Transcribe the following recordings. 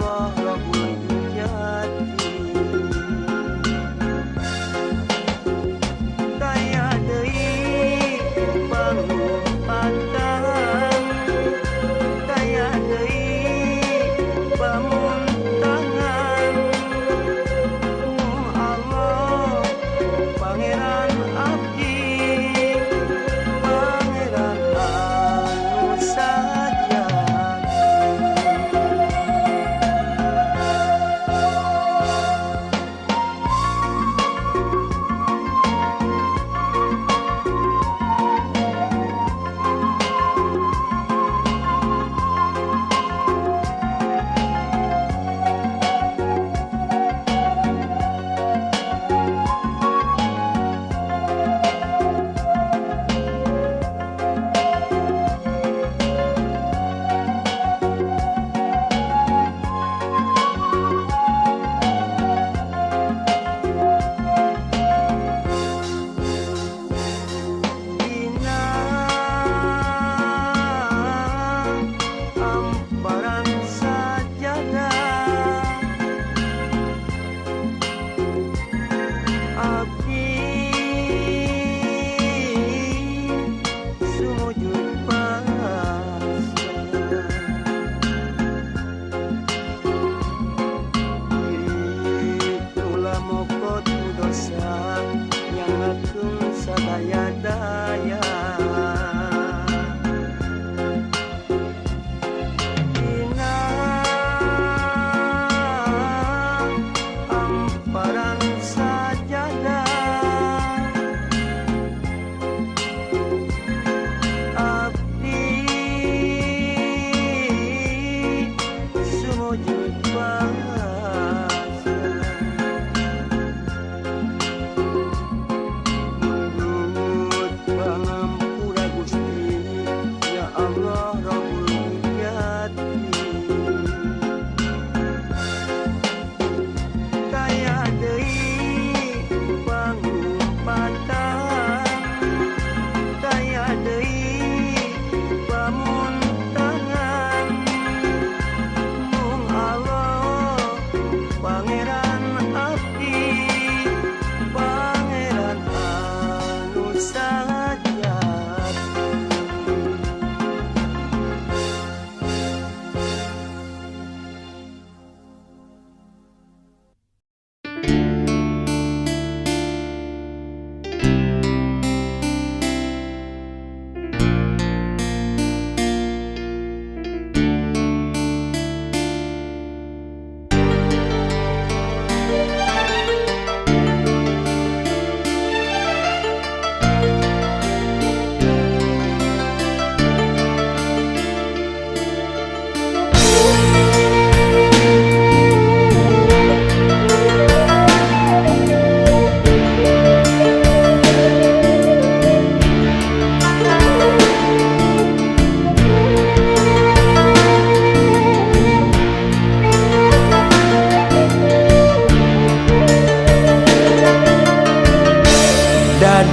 Allah Rabbul Jati daya deui pangumpatan daya deui pamuntangan nu Allah Pangeran abdi Pangeran anu sajati daya dina amparan sajadah abdi sumujud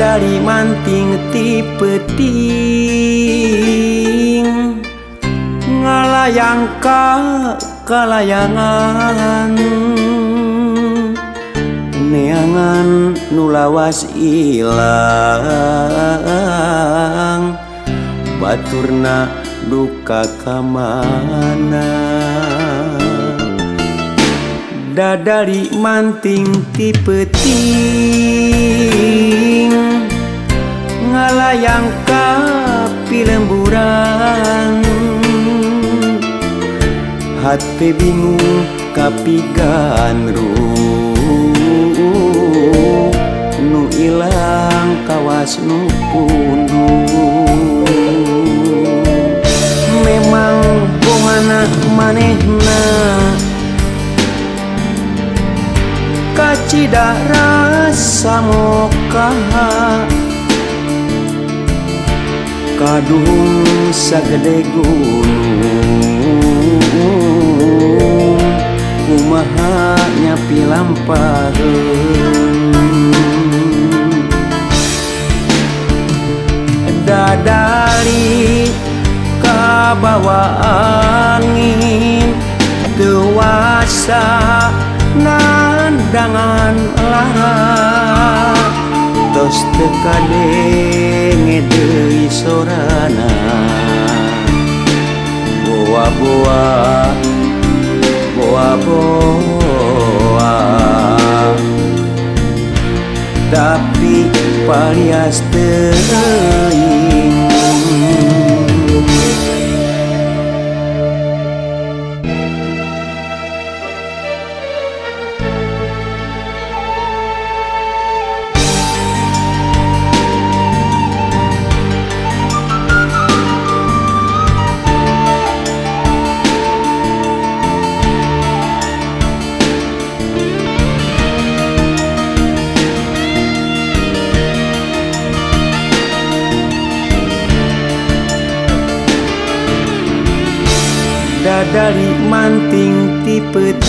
dari manting ti peuting ngalayang ka kalayangan neangan nu lawas ilang baturna duka kamana dadari manting ti peuting ngalayang ka pilemburan hati bingung kapigan nu ilang kawas nu pundung memang bongana manehna kacida rasa mokaha kadung sagede gunung kumaha nyapi lampaheun dadari kabawa angin teu dewasa nandangan lara tos teu kadenge deui sorana boa-boa boa-boa tapi palias teuing. Dadari manting ti peuting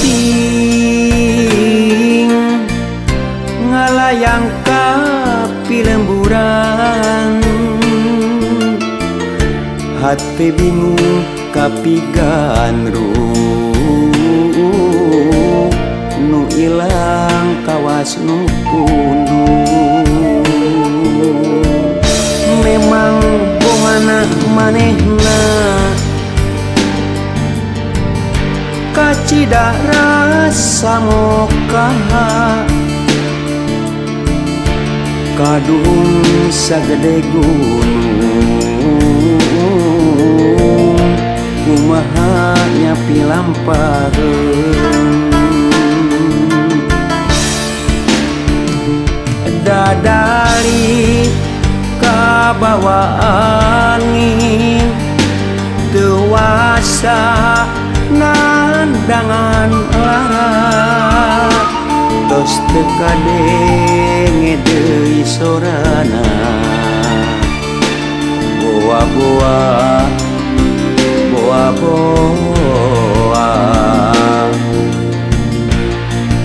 ngalayang ka pilemburan hate bingung kapigan nu ilang kawas nu pundung memang bongana manehna kacida rasa mokaha kadung sagede gunung kumaha nyapi lampareun dadari kabawa angin dewasa nandangan lara tos teu kadenge deui sorana boa-boa boa-boa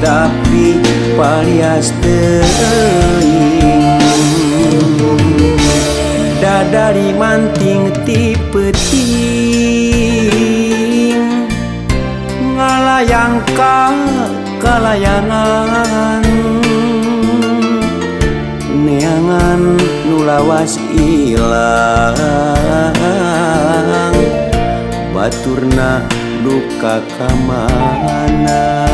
tapi palias teuing dadari manting ti peuting ngalayang ka kalayangan neangan nu lawas ilang baturna duka kamana.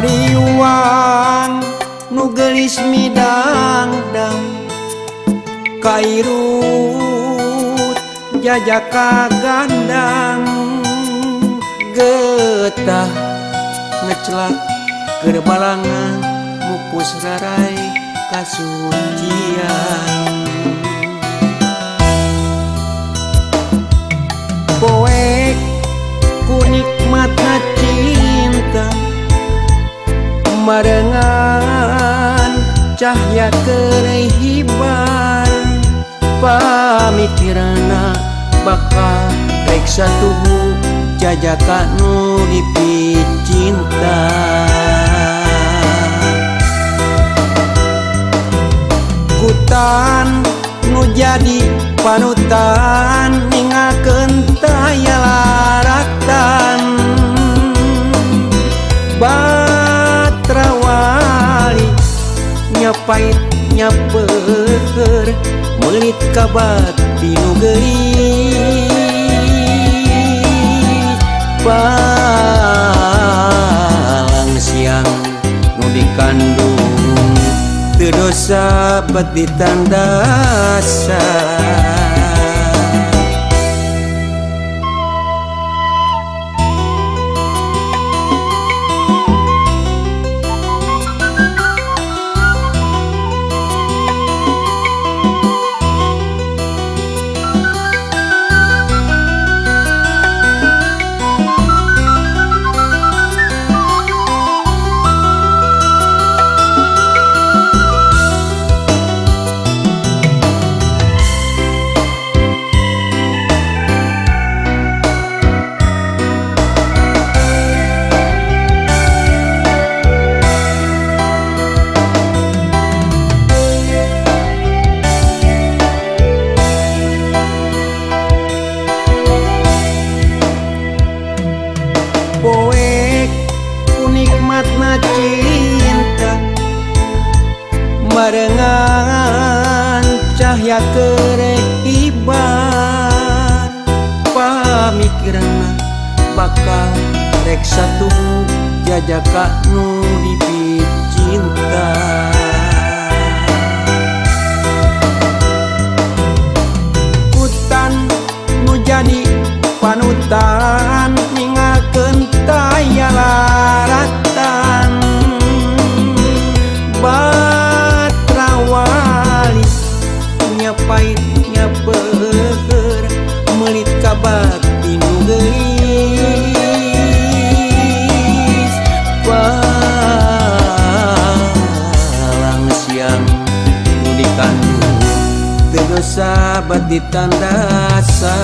Hariwang nu geulis midangdang kairut jajaka gandang getah ngecelak keur balangan mupus rarai kasucian poek ku nikmatna cinta marengan cahya kerehiban pamikirana bakal reksa tubuh jajaka nu dipicinta kutan nu jadi panutan ningakeun taya laratan batrawali nyapait nyapeur melit kabat tinu geuing dosa beti tandasa cinta barengan cahaya kerehiban pamikiran bakal rek satu jajaka nu dipicinta hutan nu jadi panutan ningakeun taya laratan batrawali nyapait nyaper melit ka bakti nu geulis palang siang nu dikandung teu dosa bati tandasa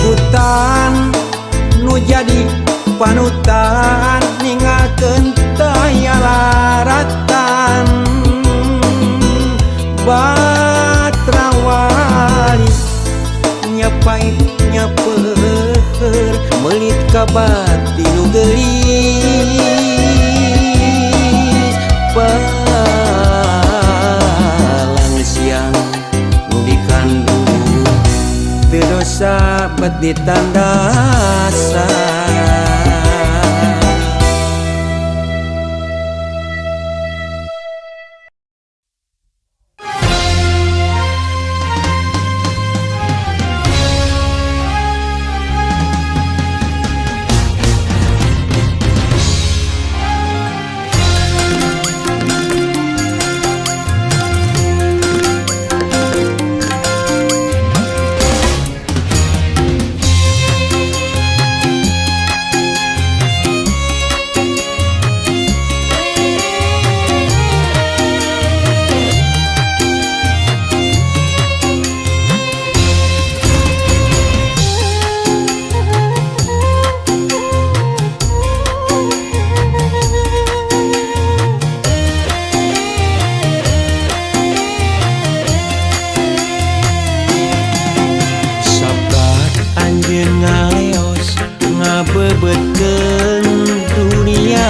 hutan nu jadi panutan ningakeun taya laratan batrawali nyapait nyaper melit ka bati nu geulis palang siang nu dikandung teu dosa beti tandasa bebetkeun dunia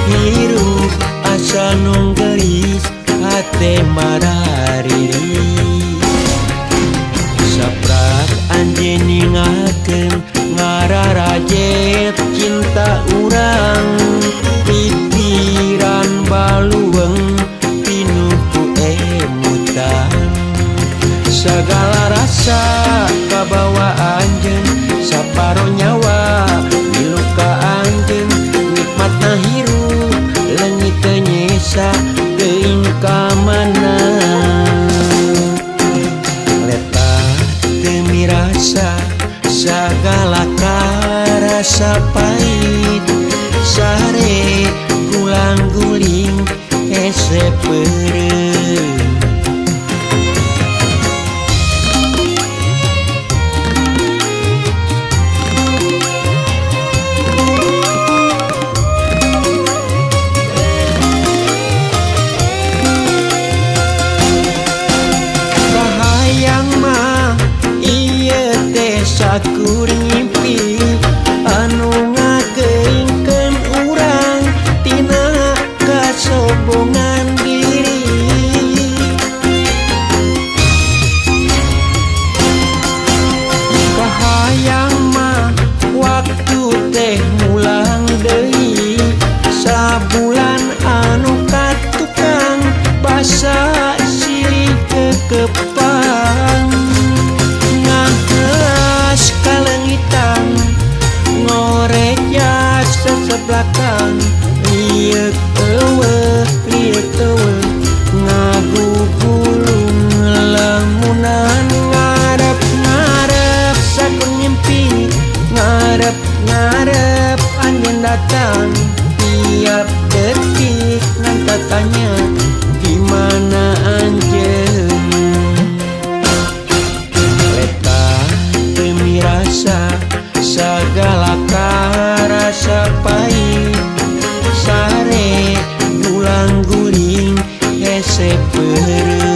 hirup asa nu geulis hate marariri saprak anjeun ningakeun ngararajet cinta urang pikiran balueng pinuku emutan sagala rasa kabawa anjeun saparo nyawa miluka anjeun nikmatna hirup leungit teu nyesa teuing ka mana leta teu mirasa sagala karasa pait sare gulang guling hese peureum depan ngahas kalengitan ngoreja sesebelakan liek eueuh ngagugulung lamunan ngarep sakun ngimpi ngarep angin datang tiap detik nanti tanya di mana anjeun leta teu mirasa sagala karasa pahit sare gulang guling hese peureuh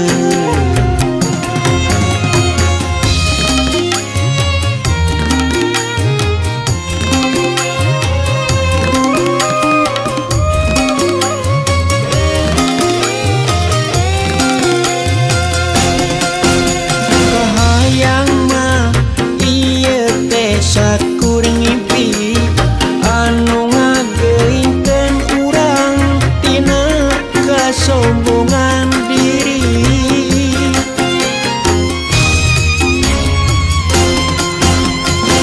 sakuring ngimpi anu ngageuingkeun urang tina kasombongan diri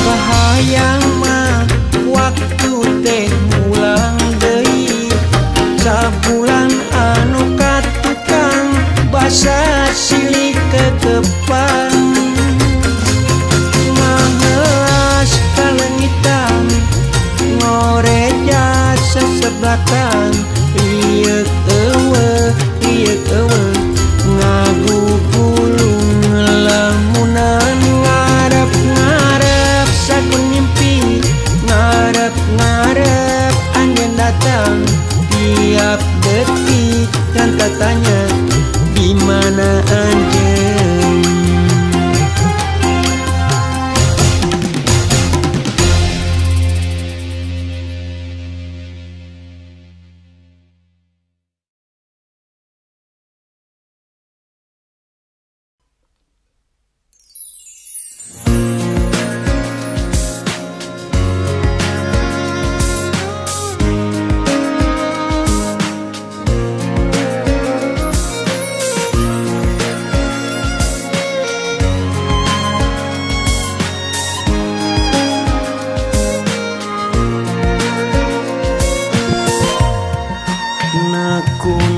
kahayang mah waktu teh ulang deui sabulan anu katukang basa silih kekepan ngoreja sesebelakan liek eueuh ngagugulung lamunan ngarep sakun ngimpi ngarep angin datang tiap detik dan katanya di mana anjeun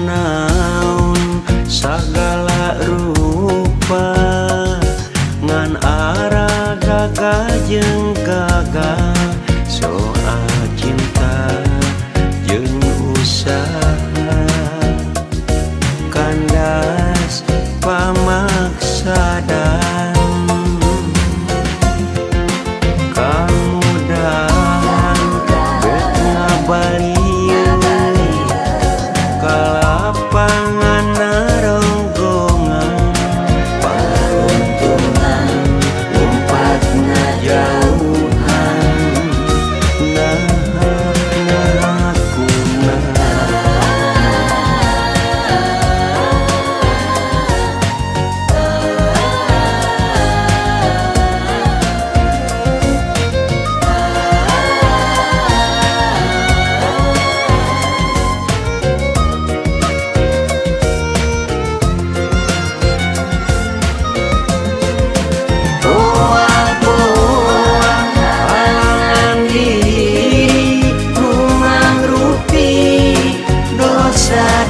naon sagala rupa ngan arah gagah jeung gagah soal cinta jeung usaha kandas pamaksadan kamudahan bet ngabali kalapangan ronggongan peruntungan lompatna jauhan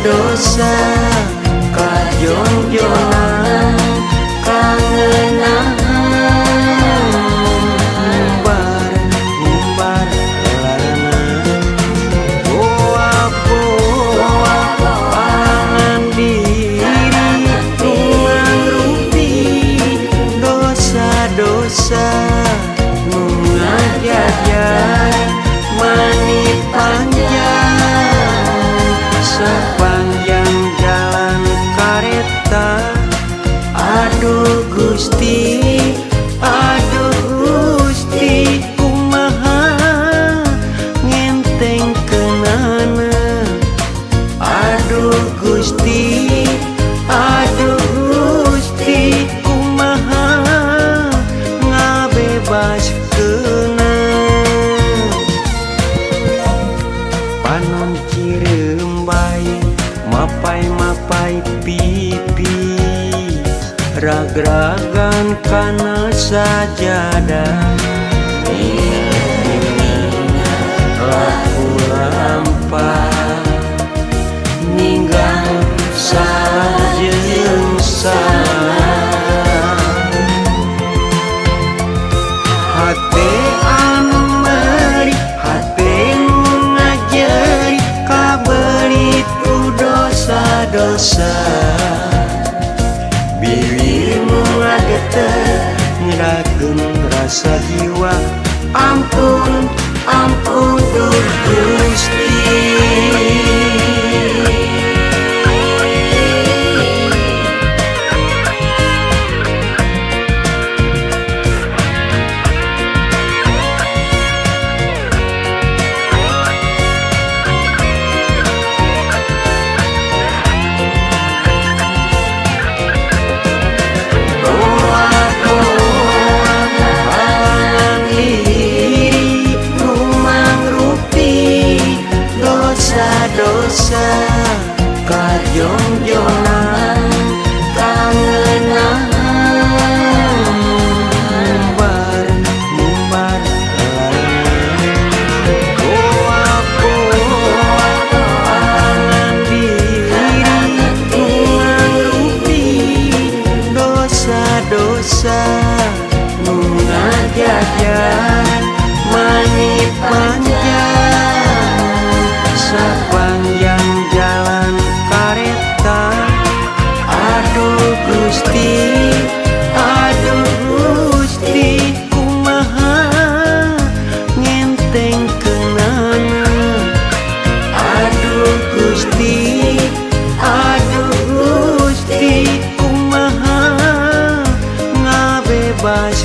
dosa kajongjonan kangenan ngumbar larangan boa pangan diri mangrupi dosa-dosa ngajajar mani panjang sepanjang jalan kareta. Aduh Gusti kumaha ngentengkeunana. Aduh Gusti kumaha ngabebaskeunna. Panon cireum bae mapai pipi sagragan kana sajadah laku lampah ninggal salah jeung salah hate anu meuli hate nu ngajari kabelitu dosa-dosa bibirmu ngageter ngerakeun rasa jiwa ampun ampun Duh Gusti. Dosa kajong-jongan kangenan mumbar koa-koaan diri mangrupi dosa-dosa nu ngajajan manit panjang sepanjang jalan kareta. Aduh Gusti kumaha ngenteng kenana. Aduh Gusti kumaha ngabebas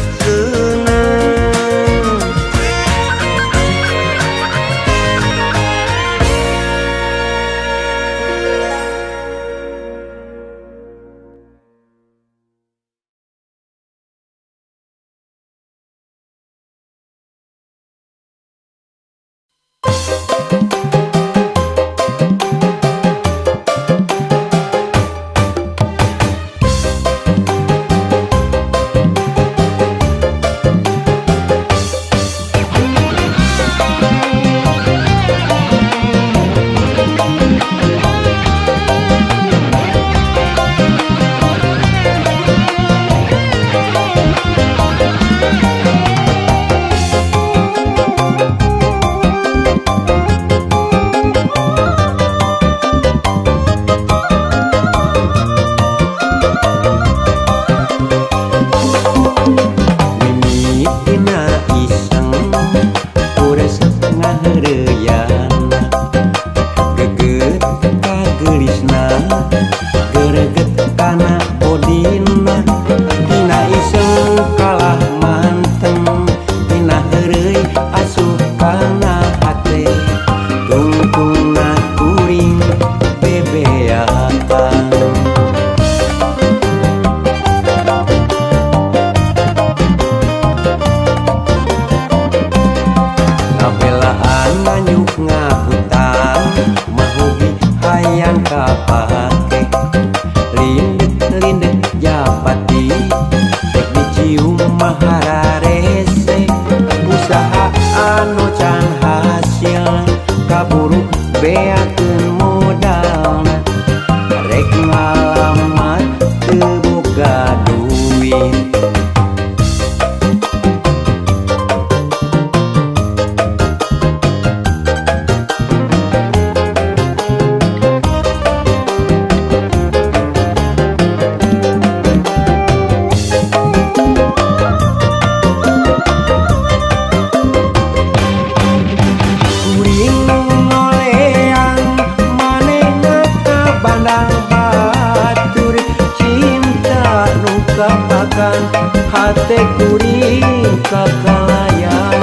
hate kuring kakalayan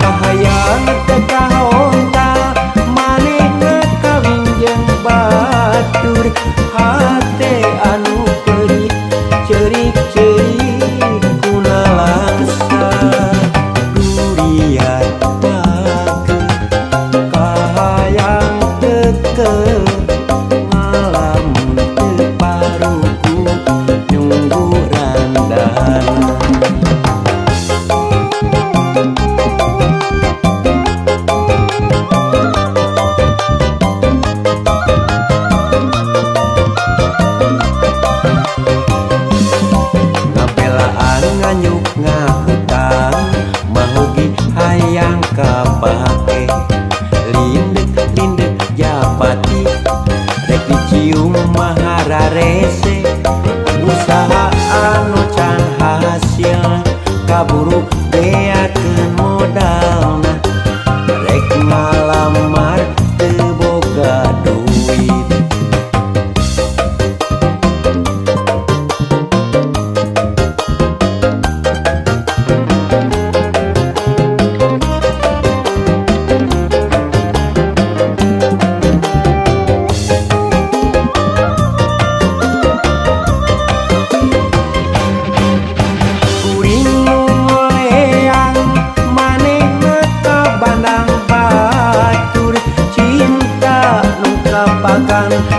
kahayang tekahonta manehna kawin jeung batur hate anu perih cerik-cerik kunalangsa durian pake kahayang teke ngalamun teu paruku nyunggu ngabelaan nganyuk ngahutang mahugi hayang kapake lindek japati rek dicium mahararese usaha anu can hasil kaburu beakeun modalna rek ngalamar teu boga duit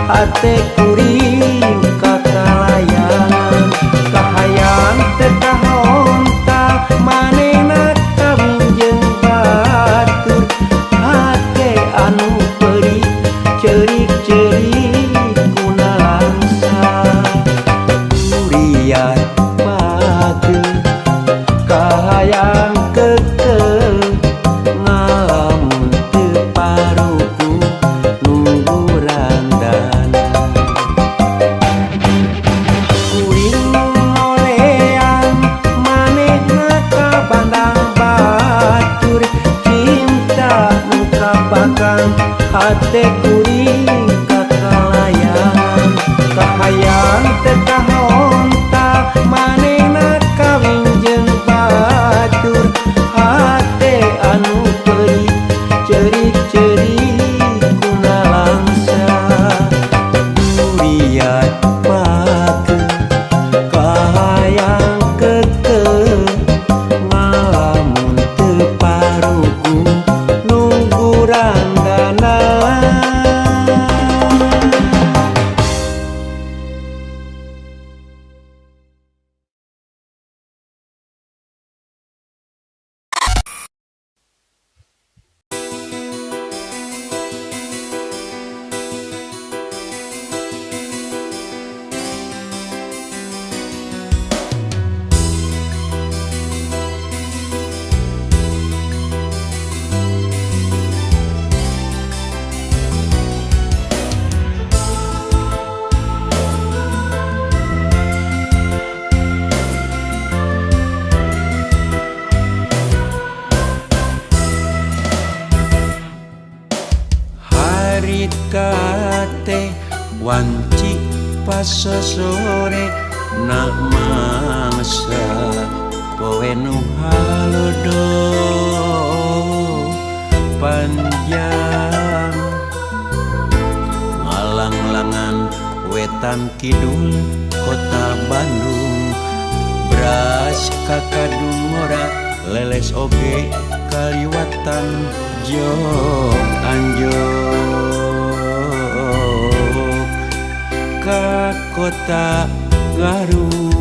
hate kuring kakalayangan kahayang teu kahonta manehna kawin jeung batur hate anu peuli ceurik-ceurik kuna langsa durian pageuh kahayang keukeuh ngalamun teu paruku nunggu randana kuring molean manehna ka bandang batur cinta nu kapakan hate kuring kakalayangan kahayang teu kahonta manehna kawin jeung batur hate anu peuli ceurik-ceurik kuna langsa durian pageuh kahayang keukeuh ngalamun teu paruku nunggu ranggana kate wanci pas sore nak mangsa poe nu halodo panjang ngalang-langan wetan kidul kota Bandung beras kakadung ora leles oge kaliwatan jog anjog ka kota Garut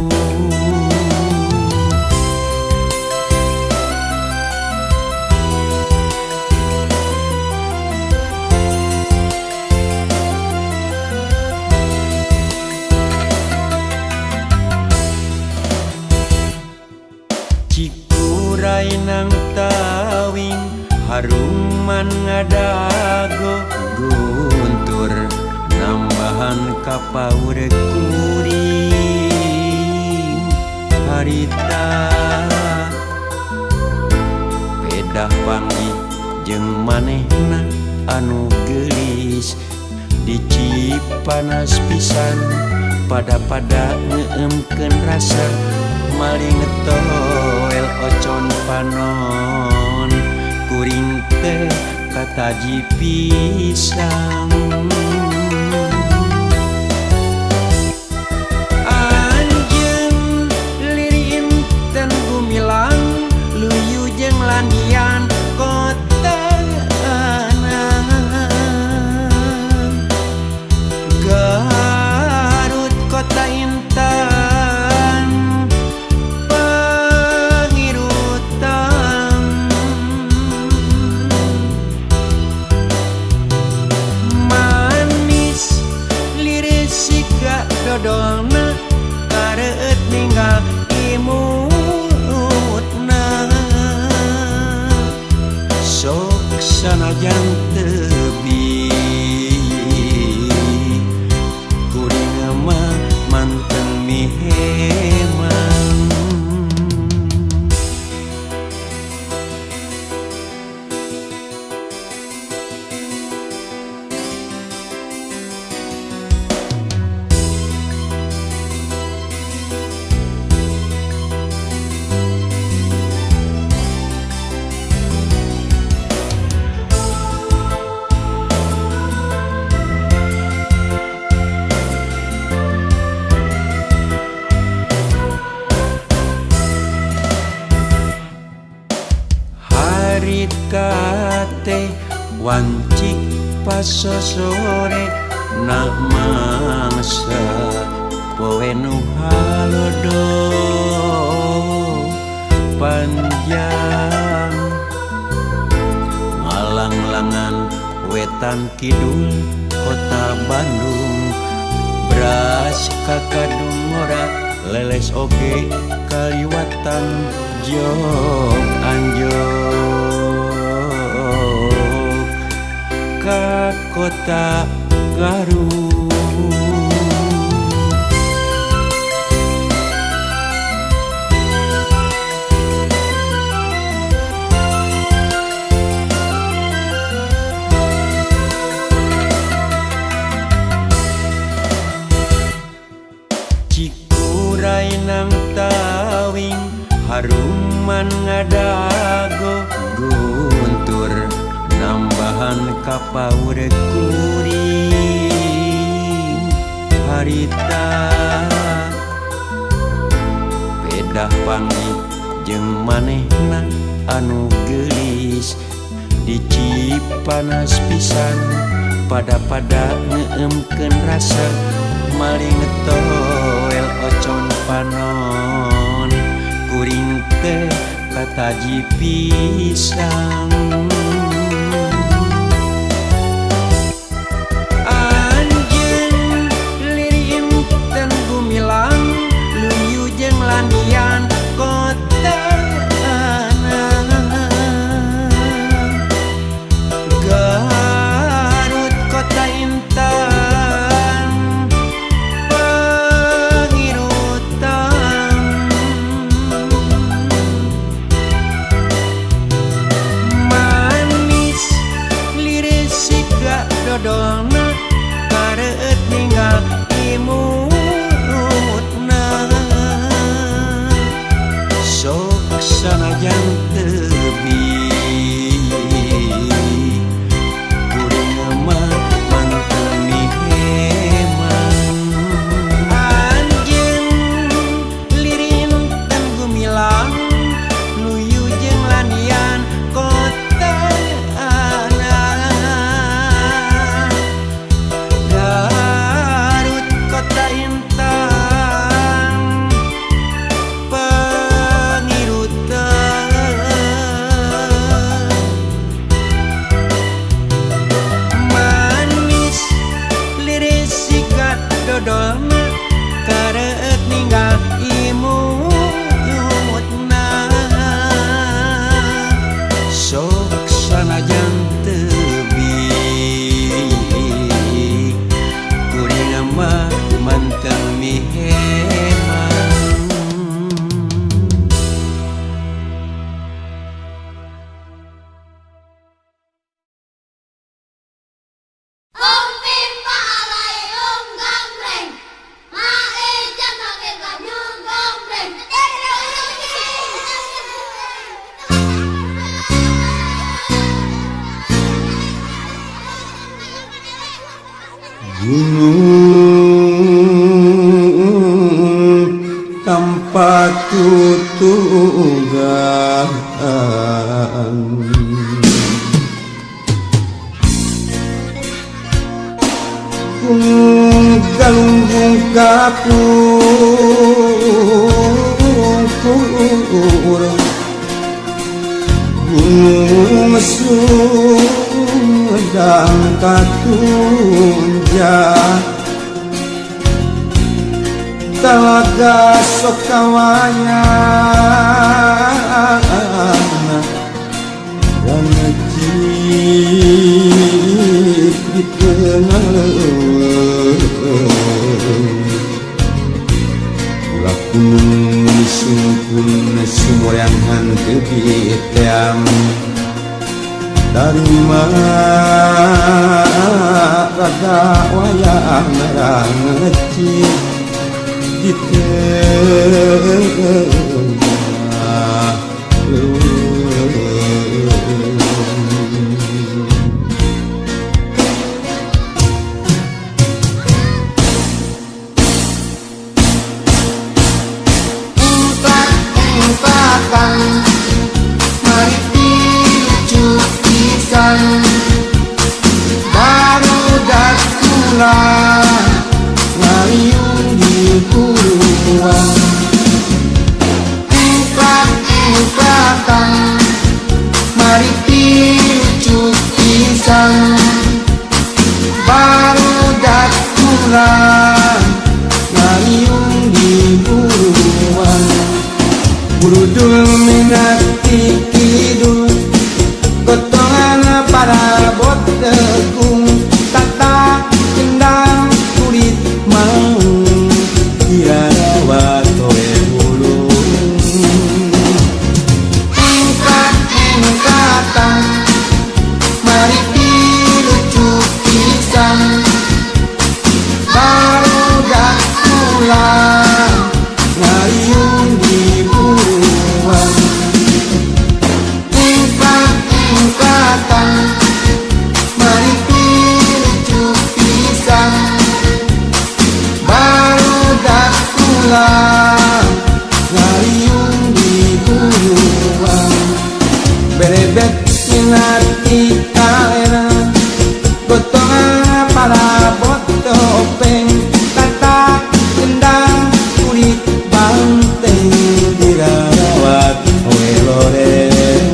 Cikurainang tawing haruman ngadago guntur nambahan kapaur kuring harita pedah panggih jeung manehna anu geulis dicip panas pisan pada ngeemkeun rasa maling toel ocon panon kuring teh kataji pisang anjeun lirin ten gumilang luyu jeung landian kota Garut kota intan teh wancik pas sore nak mangsa poe nu halodo panjang ngalang-langan wetan kidul kota Bandung beras kakadung ora leles oge kaliwatan jog anjog ka kota Garut. Cikuray nang tawing haruman ngadago guntur nambahan kapaur kuring harita pedah panggih jeung manehna anu geulis dicipanas pisan pada ngeemkeun rasa maling toel ocon panon kuring teh kataji pisang anjeun liriin dan gumilang luyu jeung landian kota Garut kota intan pengirutan manis liris siga dodolna kareut ninggal imutna sok sanajan teubi kuring mah mantel miheman anjeun lirin dan gumilang luyu jeung landian kota Garut kota intan pengirutan manis liris sigat dodolna kareut ninggal imutna sok sanajan teubi kuring mah mantel miheman. Om Pimpa alai gambreng, maeja nage ganyung gambreng. Gunung tanpa tutugan galunggung kapur gunung sudang katunjang talaga sokawayana dan ngecik di tengah lakunun sungkun sumurang hantu bitiam dari rada wayang narang ngecik di tengah mari picu ikan pisan barudak kula ngaliung di buruan engklak-engklakan mari piucuk pisan barudak kula ngaliung di buruan burudul minati kidul gotongan para bot tegung tata kendang kulit mau irawa toe bulung engkak-engkatan mari pilucuk pisan barudak kula ngaliung di buruan engkak-engkatan mari pilucuk pisan barudak kula ngaliung di buruan berebet minati kalena gotongan para bot topeng tata kendang kulit banteng dirawat oleh loreng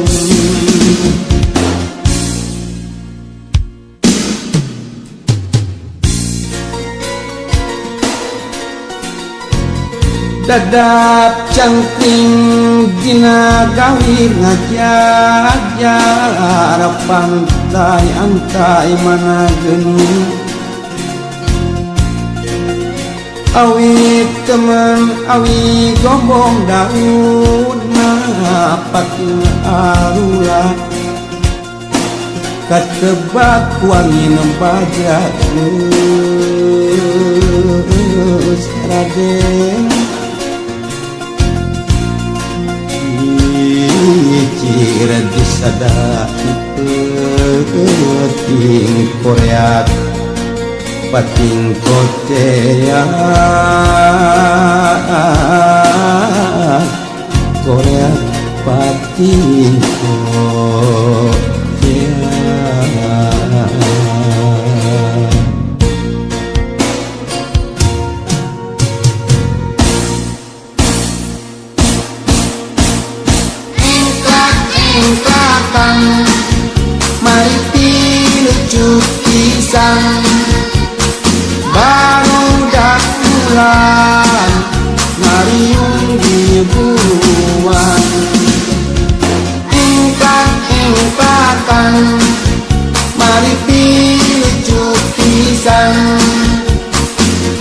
dadap cangkring dina gawir ngajar pantai antai mana geni awi teman awi gombong daun napak arula katebak wangi nembajak raden cira disada pating korea pating kotea korea pating kotea engklakan mari pilucuk pisan barudak kula ngaliung di buruan engklak-engklakan mari pilucuk pisan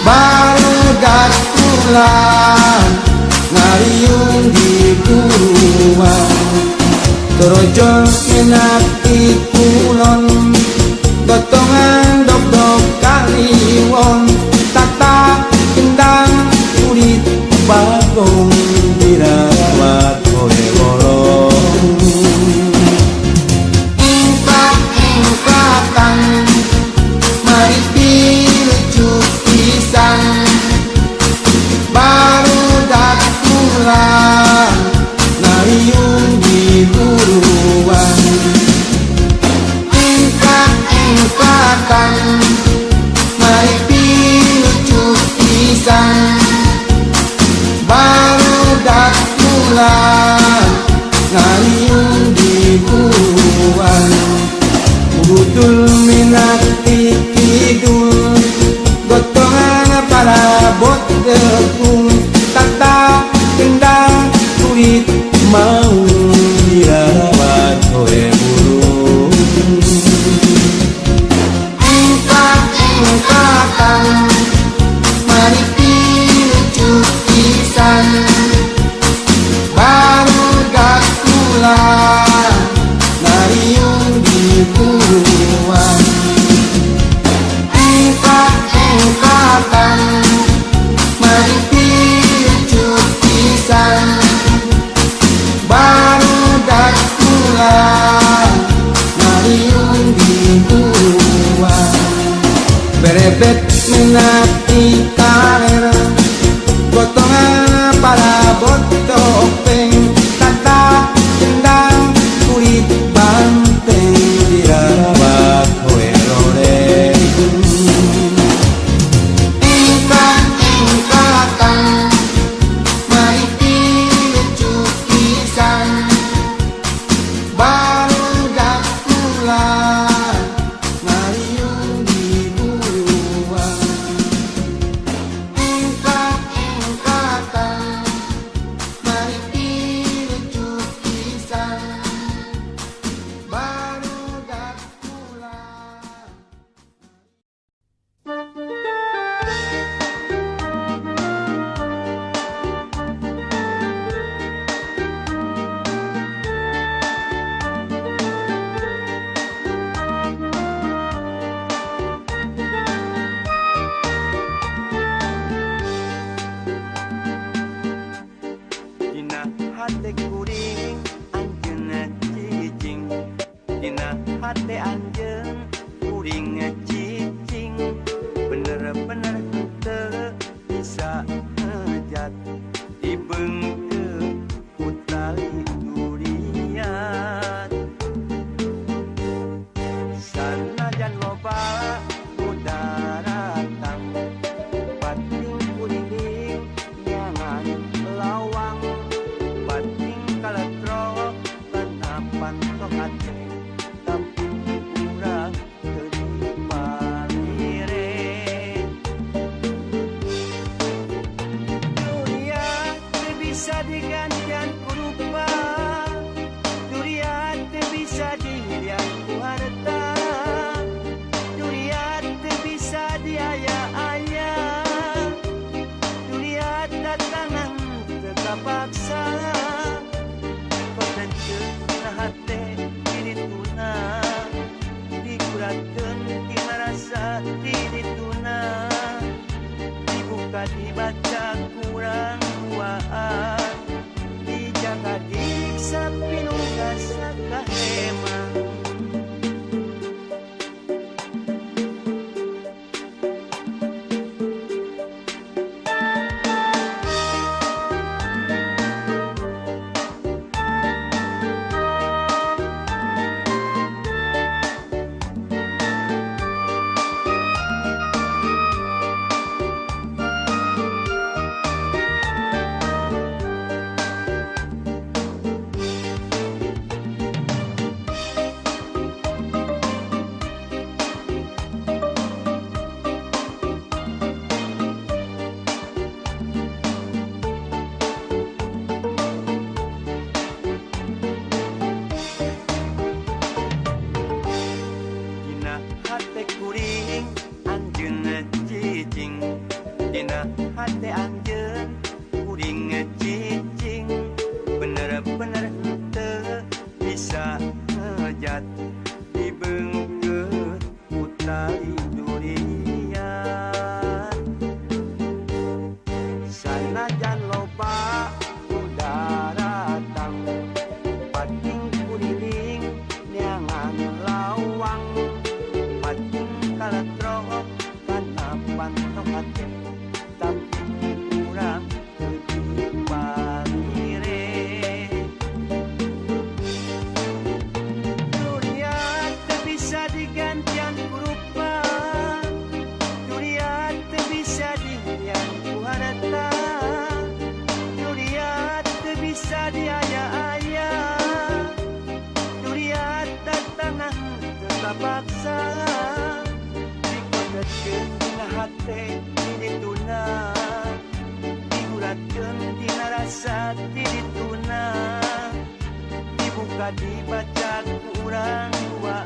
barudak kula ngaliung di buruan Torojo minati kulon gotongan dok-dok kaliwon tata kendang kulit bagong dirawat oleh bolong engklak-engklakan mari pilucuk pisan barudak kula ngaliung di buruan engklak-engklakan mari pilucuk pisan barudak kula ngaliung di buruan budul minati kidul gotongan para bot degung tata kendang kulit mau dirawat oleh burung engklak-engklakan mari pilucuk pisan barudak kula ngaliung di buruan engklak-engklakan mari pilucuk pisan barudak kula ngaliung di buruan berebet minati kalena gotongan para bot topeng tata kendang kulit banteng dirawat hate kuring anjeun cicing dina hate anjeun kuring cicing bener-bener teu bisa ngejat dibeungkeun ku tali durian sanajan loba mudaratang pating kuring nyangan lawang pating kaletrok lanapan tok ate tapi urang teu dipalire durian teu bisa digantian ku rupa durian teu bisa dilihat ku harta durian teu bisa diaya-aya durian datangan teu kapaksa kotekeun hate dirituna dikuratkeun di marasa dirituna dibuka dibaca kurang duaan dijaga diksa pinugas sakahemang hate kuring anjeun cicing dina hate anjeun kuring cicing bener-bener teu bisa ngejat dibeungkeun ku tali durian sanajan loba mudaratang pating kuring nyangan lawang pating kaletrok kanapan tok ate tapi urang teu dipalire durian teu bisa digantian ku rupa durian teu bisa dilihat ku harta durian teu bisa diaya-aya durian datangan teu kapaksa dikotekeun dina hate dirituna diguratkeun dina rasa dirituna dibuka dibaca ku urang dua